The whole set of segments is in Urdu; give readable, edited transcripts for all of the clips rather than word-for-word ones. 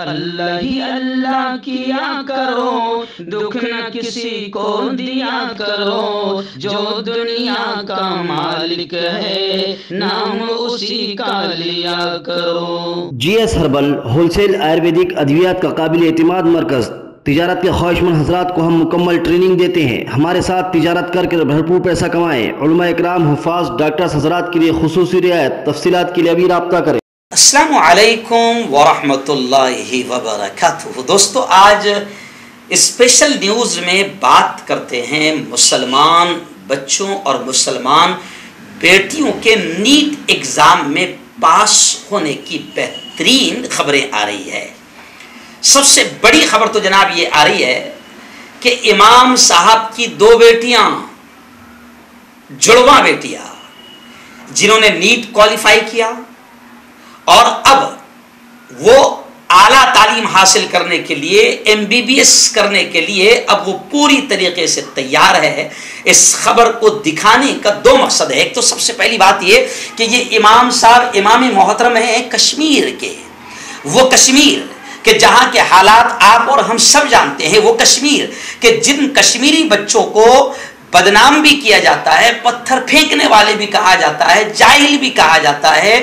اللہ ہی اللہ کیا کرو، دکھ نہ کسی کو دیا کرو، جو دنیا کا مالک ہے نام اسی کا لیا کرو۔ G S herbal wholesale ayurvedic ادویات کا قابل اعتماد مرکز۔ تجارت کے خواہش مند حضرات کو ہم مکمل ٹریننگ دیتے ہیں۔ ہمارے ساتھ تجارت کر کے بھرپور پیسہ کمائیں۔ علماء اکرام، حفاظ، ڈاکٹرز حضرات کے لیے خصوصی رعایت۔ تفصیلات کے لیے ابھی رابطہ کریں۔ السلام علیکم ورحمۃ اللہ وبرکاتہ۔ دوستو، آج اسپیشل نیوز میں بات کرتے ہیں مسلمان بچوں اور مسلمان بیٹیوں کے نیٹ ایگزام میں پاس ہونے کی بہترین خبریں آ رہی ہے۔ سب سے بڑی خبر تو جناب یہ آ رہی ہے کہ امام صاحب کی دو بیٹیاں، جڑواں بیٹیاں، جنہوں نے نیٹ کوالیفائی کیا اور اب وہ اعلیٰ تعلیم حاصل کرنے کے لیے، ایم بی بی ایس کرنے کے لیے اب وہ پوری طریقے سے تیار ہے۔ اس خبر کو دکھانے کا دو مقصد ہے۔ ایک تو سب سے پہلی بات یہ کہ یہ امام صاحب امام محترم ہیں کشمیر کے، وہ کشمیر کہ جہاں کے حالات آپ اور ہم سب جانتے ہیں، وہ کشمیر کہ جن کشمیری بچوں کو بدنام بھی کیا جاتا ہے، پتھر پھینکنے والے بھی کہا جاتا ہے، جاہل بھی کہا جاتا ہے،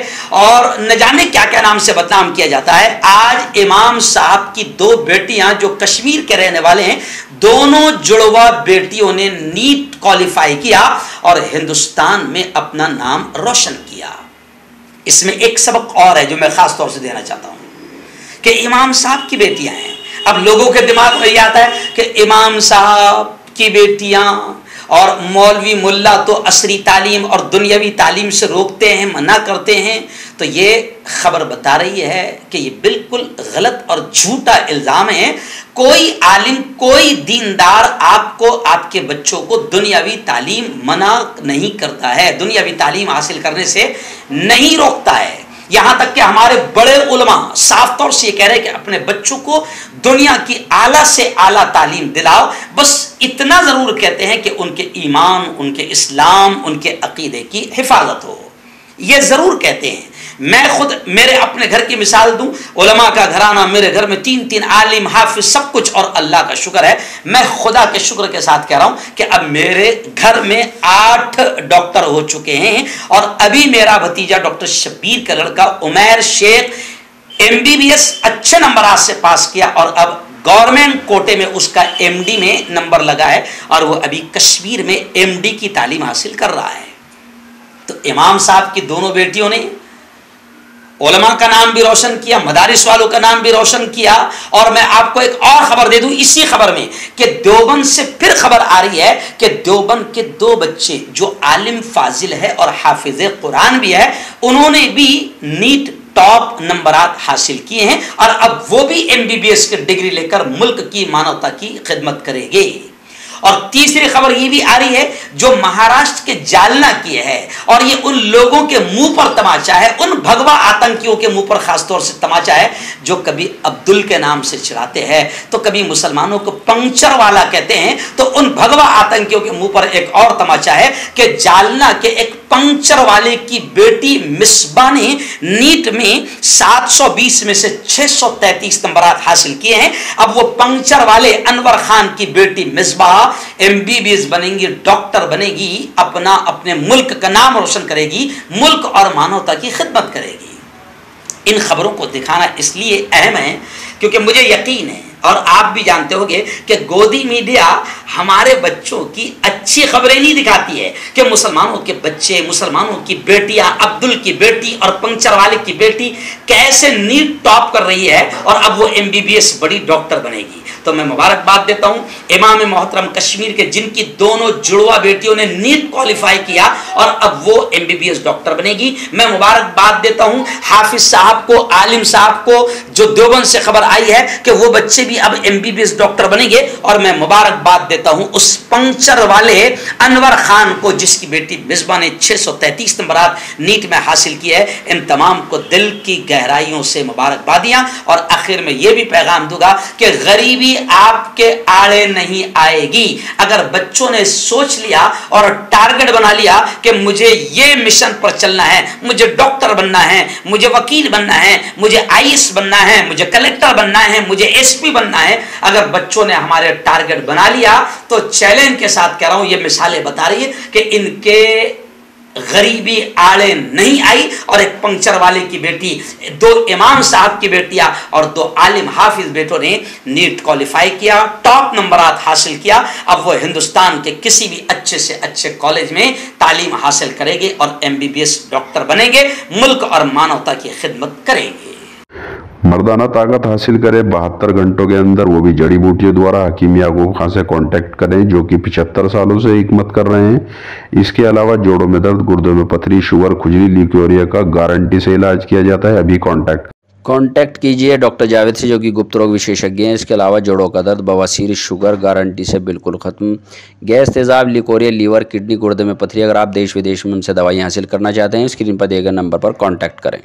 اور نہ جانے کیا کیا نام سے بدنام کیا جاتا ہے۔ آج امام صاحب کی دو بیٹیاں جو کشمیر کے رہنے والے ہیں، دونوں جڑواں بیٹیوں نے نیٹ کوالیفائی کیا اور ہندوستان میں اپنا نام روشن کیا۔ اس میں ایک سبق اور ہے جو میں خاص طور سے دینا چاہتا ہوں کہ امام صاحب کی بیٹیاں ہیں۔ اب لوگوں کے دماغ میں یہ آتا ہے کہ امام صاحب کی بیٹیاں اور مولوی ملا تو عصری تعلیم اور دنیاوی تعلیم سے روکتے ہیں، منع کرتے ہیں۔ تو یہ خبر بتا رہی ہے کہ یہ بالکل غلط اور جھوٹا الزام ہے۔ کوئی عالم، کوئی دیندار آپ کو، آپ کے بچوں کو دنیاوی تعلیم منع نہیں کرتا ہے، دنیاوی تعلیم حاصل کرنے سے نہیں روکتا ہے۔ یہاں تک کہ ہمارے بڑے علماء صاف طور سے یہ کہہ رہے ہیں کہ اپنے بچوں کو دنیا کی اعلیٰ سے اعلیٰ تعلیم دلاؤ، بس اتنا ضرور کہتے ہیں کہ ان کے ایمان، ان کے اسلام، ان کے عقیدے کی حفاظت ہو۔ یہ ضرور کہتے ہیں۔ میں خود میرے اپنے گھر کی مثال دوں، علماء کا گھرانہ، میرے گھر میں 3 عالم، حافظ، سب کچھ، اور اللہ کا شکر ہے، میں خدا کے شکر کے ساتھ کہہ رہا ہوں کہ اب میرے گھر میں 8 ڈاکٹر ہو چکے ہیں، اور ابھی میرا بھتیجا ڈاکٹر شبیر کا لڑکا عمیر شیخ ایم بی بی ایس اچھے نمبرات سے پاس کیا، اور اب گورنمنٹ کوٹے میں اس کا ایم ڈی میں نمبر لگا ہے، اور وہ ابھی کشمیر میں ایم ڈی کی تعلیم حاصل کر رہا ہے۔ تو امام صاحب کی دونوں بیٹیوں نے علماء کا نام بھی روشن کیا، مدارس والوں کا نام بھی روشن کیا۔ اور میں آپ کو ایک اور خبر دے دوں اسی خبر میں کہ دیوبند سے پھر خبر آ رہی ہے کہ دیوبند کے 2 بچے جو عالم فاضل ہے اور حافظ قرآن بھی ہے، انہوں نے بھی نیٹ ٹاپ نمبرات حاصل کیے ہیں، اور اب وہ بھی ایم بی بی ایس کی ڈگری لے کر ملک کی مانوتا کی خدمت کریں گے۔ اور تیسری خبر یہ بھی آ رہی ہے جو مہاراشٹر کے جالنا کی ہے، اور یہ ان لوگوں کے منہ پر تماچا ہے، ان بھگوا آتنکیوں کے منہ پر خاص طور سے تماچا ہے جو کبھی عبدل کے نام سے چڑھاتے ہیں تو کبھی مسلمانوں کو پنکچر والا کہتے ہیں۔ تو ان بھگوا آتنکیوں کے منہ پر ایک اور تماچا ہے کہ جالنا کے ایک پنکچر والے کی بیٹی مصباح نے نیٹ میں 720 میں سے 633 نمبرات حاصل کیے ہیں۔ اب وہ پنکچر والے انور خان کی بیٹی Misbah M B B S بنے گی، ڈاکٹر بنے گی، اپنے ملک کا نام روشن کرے گی، ملک اور مانوتا کی خدمت کرے گی۔ ان خبروں کو دکھانا اس لیے اہم ہے کیونکہ مجھے یقین ہے، اور آپ بھی جانتے ہوگے کہ گودی میڈیا ہمارے بچوں کی اچھی خبریں نہیں دکھاتی ہے کہ مسلمانوں کے بچے، مسلمانوں کی بیٹیاں، عبدل کی بیٹی اور پنکچر والے کی بیٹی کیسے نیٹ ٹاپ کر رہی ہے، اور اب وہ ایم بی بی ایس بڑی ڈاکٹر بنے گی۔ تو میں مبارکباد دیتا ہوں امام محترم کشمیر کے، جن کی دونوں جڑواں بیٹیوں نے نیٹ کوالیفائی کیا اور اب وہ M B B S doctor بنے گی۔ میں مبارکباد دیتا ہوں حافظ صاحب کو، عالم صاحب کو، جو دیوبند سے خبر آئی ہے کہ وہ بچے بھی اب MBBS ڈاکٹر بنیں گے. اور میں مبارکباد دیتا ہوں اس پنکچر والے انور خان کو جس کی بیٹی مصباح نے 633 نمبرات نیٹ میں حاصل کیا ہے. ان تمام کو دل کی گہرائیوں سے مبارکبادیاں. اور آخر میں یہ بھی پیغام دوں گا کہ غریبی آپ کے آڑے نہیں آئے گی. اگر بچوں نے سوچ لیا اور ٹارگٹ بنا لیا کہ مجھے یہ مشن پر چلنا ہے, مجھے ڈاکٹر بننا ہے, مجھے وکیل بننا ہے, مجھے IAS بننا ہے, مجھے کلیکٹر بننا ہے, مجھے SP بننا ہے, اگر بچوں نے ہمارے ٹارگٹ بنا لیا تو چیلنج کے ساتھ کہہ رہا ہوں, یہ مثالیں بتا رہی ہے کہ ان کے غریبی آڑے نہیں آئی. اور ایک پنکچر والے کی بیٹی, 2 امام صاحب کی بیٹیاں اور 2 عالم حافظ بیٹوں نے نیٹ کوالیفائی کیا, ٹاپ نمبرات حاصل کیا. اب وہ ہندوستان کے کسی بھی اچھے سے اچھے کالج میں تعلیم حاصل کریں گے اور MBBS ڈاکٹر بنیں گے, ملک اور مانوتا کی خدمت کریں گے. مردانہ طاقت حاصل کرے 72 گھنٹوں کے اندر, وہ بھی جڑی بوٹیوں دوارا. حکیم یعقوب خان سے کانٹیکٹ کریں جو کہ 75 سالوں سے حکمت کر رہے ہیں. اس کے علاوہ جوڑوں میں درد, گردوں میں پتھری, شوگر, کھجلی, لیکوریا کا گارنٹی سے علاج کیا جاتا ہے. ابھی کانٹیکٹ کیجئے ڈاکٹر جاوید سے جو کہ گپت روگ وشیشجঞ ہیں. اس کے علاوہ جوڑوں کا درد, بواسیر, شوگر گارنٹی سے بالکل ختم, گیس, تیزاب, لیکوریا, لیور, کڈنی, گردے میں پتھری. اگر آپ دیش ودیش میں ان سے دوائیں حاصل کرنا چاہتے ہیں اسکرین پر دیے گئے نمبر پر کانٹیکٹ کریں.